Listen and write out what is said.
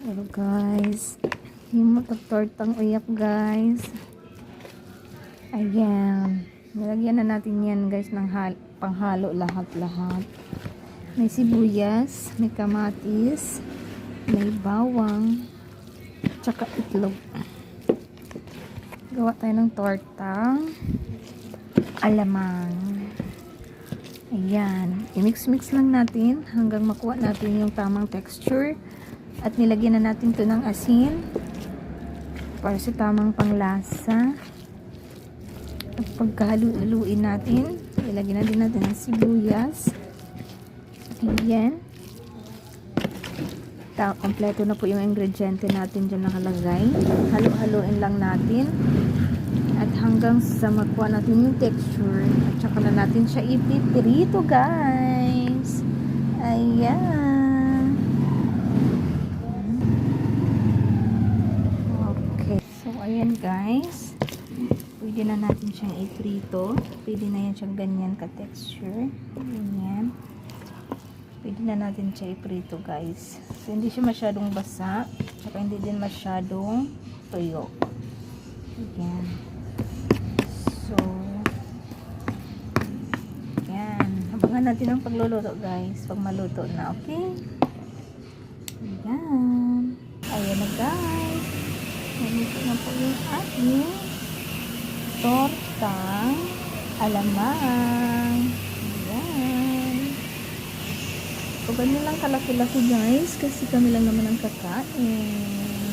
Hello guys, himot ang tortang uyak guys. Ayan, nilagyan na natin yan guys ng panghalo lahat-lahat. May sibuyas, may kamatis, may bawang, tsaka itlog. Gawa tayo ng tortang alamang. Ayan, i-mix-mix lang natin hanggang makuha natin yung tamang texture. At nilagyan na natin to ng asin para sa tamang panglasa. At pagkahalu-haluin natin, ilagyan na din natin ng sibuyas. Ayan. Kompleto na po yung ingrediente natin dyan nakalagay. Halu-haluin lang natin. At hanggang sa makuha natin yung texture. At saka na natin siya ipiprito guys. Ayan. Okay. So ayan guys. Pwede na natin siyang iprito. Pwede na yan siyang ganyan ka-texture. Ganyan. Pwede na natin siya iprito guys. So hindi siya masyadong basa. Saka hindi din masyadong tuyo. Ayan. So, yan. Abangan natin ang pagluluto guys. Pag maluto na, okay? Ayan. Ayan na guys. Naluto na po yung ating tortang alamang. Ayan. So, ganyan lang kalaki-laki guys. Kasi kami lang naman ang kakain.